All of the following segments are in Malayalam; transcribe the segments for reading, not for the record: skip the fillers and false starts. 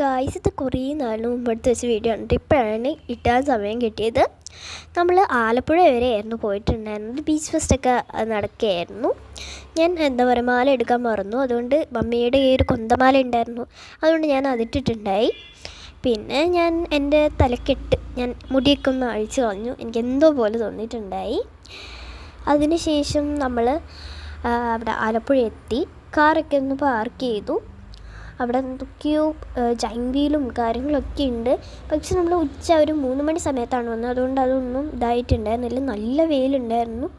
ഗായ്സ്, ഇത് കുറേ നാളിന് മുമ്പെടുത്ത് വെച്ച വീഡിയോ ഉണ്ട്. ഇപ്പോഴാണ് ഇട്ടാൻ സമയം കിട്ടിയത്. നമ്മൾ ആലപ്പുഴ വരെയായിരുന്നു പോയിട്ടുണ്ടായിരുന്നത്. ബീച്ച് ഫെസ്റ്റൊക്കെ നടക്കുകയായിരുന്നു. ഞാൻ മാല എടുക്കാൻ മറന്നു. അതുകൊണ്ട് മമ്മിയുടെ ഈ ഒരു കൊന്തമാല ഉണ്ടായിരുന്നു, അതുകൊണ്ട് ഞാൻ അതിട്ടിട്ടുണ്ടായി. പിന്നെ ഞാൻ എൻ്റെ തലക്കെട്ട് മുടിയൊക്കെ ഒന്ന് അഴിച്ച് കളഞ്ഞു. എനിക്ക് എന്തോ പോലെ തോന്നിയിട്ടുണ്ടായി. അതിനുശേഷം നമ്മൾ അവിടെ ആലപ്പുഴ എത്തി. കാറൊക്കെ ഒന്ന് പാർക്ക് ചെയ്തു. അവിടെ എന്തൊക്കെയോ ജൈൻറ്റ് വീലും കാര്യങ്ങളൊക്കെ ഉണ്ട്. പക്ഷെ നമ്മൾ ഒരു 3 മണി സമയത്താണ് വന്നത്, അതുകൊണ്ട് അതൊന്നും ഇതായിട്ടുണ്ടായിരുന്നില്ല. നല്ല വെയിലുണ്ടായിരുന്നു.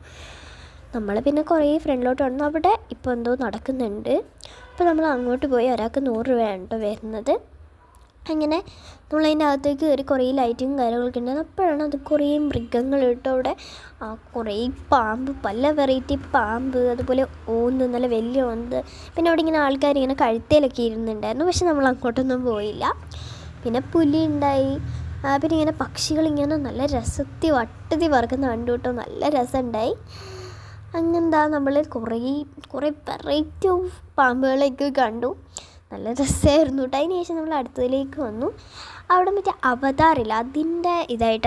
നമ്മൾ പിന്നെ കുറേ ഫ്രണ്ടിലോട്ട് വന്നു. അവിടെ ഇപ്പോൾ എന്തോ നടക്കുന്നുണ്ട്. അപ്പോൾ നമ്മൾ അങ്ങോട്ട് പോയി. ഒരാൾക്ക് 100 രൂപയാണ് കേട്ടോ വരുന്നത്. അങ്ങനെ നമ്മളതിൻ്റെ അകത്തേക്ക് കയറി. കുറേ ലൈറ്റും കാര്യങ്ങളൊക്കെ ഉണ്ടായിരുന്നു. അപ്പോഴാണ് അത് കുറേ മൃഗങ്ങൾ കേട്ടോ. അവിടെ കുറേ പാമ്പ്, പല വെറൈറ്റി പാമ്പ്, അതുപോലെ ഓന്ത്, നല്ല വലിയ ഓന്ത്. പിന്നെ അവിടെ ഇങ്ങനെ ആൾക്കാരിങ്ങനെ കഴുത്തേലൊക്കെ ഇരുന്നുണ്ടായിരുന്നു. പക്ഷെ നമ്മൾ അങ്ങോട്ടൊന്നും പോയില്ല. പിന്നെ പുലി ഉണ്ടായി. പിന്നെ ഇങ്ങനെ പക്ഷികളിങ്ങനെ നല്ല രസത്തിൽ വട്ടത്തിൽ പറക്കുന്ന കണ്ടു കേട്ടോ. നല്ല രസമുണ്ടായി. അങ്ങനെന്താ നമ്മൾ കുറേ വെറൈറ്റി ഓഫ് പാമ്പുകളൊക്കെ കണ്ടു. നല്ല രസമായിരുന്നു കേട്ടോ. അതിന് ശേഷം നമ്മൾ അടുത്തതിലേക്ക് വന്നു. അവിടെ മറ്റേ അവതാറില്ല,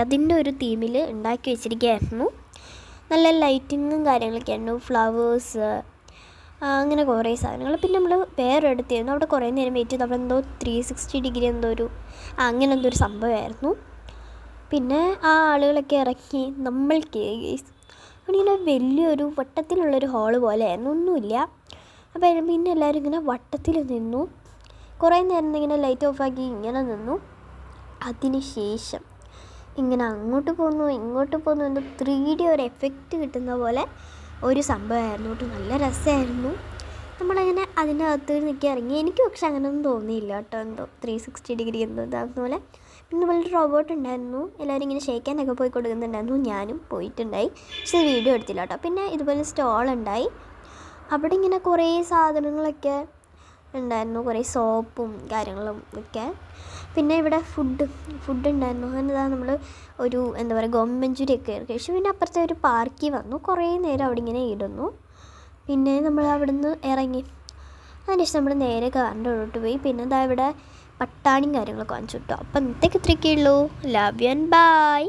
അതിൻ്റെ ഒരു തീമിൽ ഉണ്ടാക്കി വെച്ചിരിക്കുകയായിരുന്നു. നല്ല ലൈറ്റിങ്ങും കാര്യങ്ങളൊക്കെ ആയിരുന്നു, ഫ്ലവേഴ്സ്, അങ്ങനെ കുറേ സാധനങ്ങൾ. പിന്നെ നമ്മൾ വേറൊരിടത്തായിരുന്നു. അവിടെ കുറേ നേരം വെയിറ്റ് ചെയ്ത്. അവിടെ എന്തോ 360 ഡിഗ്രി അങ്ങനെ എന്തോ ഒരു സംഭവമായിരുന്നു. പിന്നെ ആ ആളുകളൊക്കെ ഇറക്കി നമ്മൾ കേസ് ഇങ്ങനെ വലിയൊരു വട്ടത്തിലുള്ളൊരു ഹാള് പോലെയായിരുന്നു, ഒന്നുമില്ല. അപ്പോൾ പിന്നെ എല്ലാവരും ഇങ്ങനെ വട്ടത്തിൽ നിന്നു. കുറേ നേരം ഇങ്ങനെ ലൈറ്റ് ഓഫാക്കി ഇങ്ങനെ നിന്നു. അതിന് ശേഷം ഇങ്ങനെ അങ്ങോട്ട് പോകുന്നു ഇങ്ങോട്ട് പോകുന്നു, എന്തോ 3D ഒരു എഫക്റ്റ് കിട്ടുന്ന പോലെ ഒരു സംഭവമായിരുന്നു കേട്ടോ. നല്ല രസമായിരുന്നു. നമ്മളങ്ങനെ അതിനകത്ത് നിൽക്കി ഇറങ്ങി. എനിക്ക് പക്ഷെ അങ്ങനെയൊന്നും തോന്നിയില്ല കേട്ടോ. എന്തോ 360 ഡിഗ്രി ഇതാകുന്ന പോലെ. പിന്നെ നമ്മളൊരു റോബോട്ട് ഉണ്ടായിരുന്നു. എല്ലാവരും ഇങ്ങനെ ഷേക്കാനൊക്കെ പോയി കൊടുക്കുന്നുണ്ടായിരുന്നു. ഞാനും പോയിട്ടുണ്ടായി, പക്ഷേ വീഡിയോ എടുത്തില്ല കേട്ടോ. പിന്നെ ഇതുപോലെ സ്റ്റോളുണ്ടായി. അവിടെ ഇങ്ങനെ കുറേ സാധനങ്ങളൊക്കെ ഉണ്ടായിരുന്നു, കുറേ സോപ്പും കാര്യങ്ങളും ഒക്കെ. പിന്നെ ഇവിടെ ഫുഡ് ഉണ്ടായിരുന്നു. അങ്ങനെ നമ്മൾ ഒരു ഗോം മഞ്ചൂരിയൊക്കെ കഴിച്ചു. പിന്നെ അപ്പുറത്തെ ഒരു പാർക്കിൽ വന്നു. കുറേ നേരം അവിടെ ഇങ്ങനെ ഇടുന്നു. പിന്നെ നമ്മൾ അവിടെ നിന്ന് ഇറങ്ങി. അതിനുശേഷം നമ്മൾ നേരെ കാറിൻ്റെ ഉള്ളോട്ട് പോയി. പിന്നെ ഇവിടെ പട്ടാണിയും കാര്യങ്ങളൊക്കെ വാങ്ങിച്ചു കിട്ടും. അപ്പം ഇന്നത്തേക്ക് ഇത്രയൊക്കെ ഉള്ളൂ. Love you and by.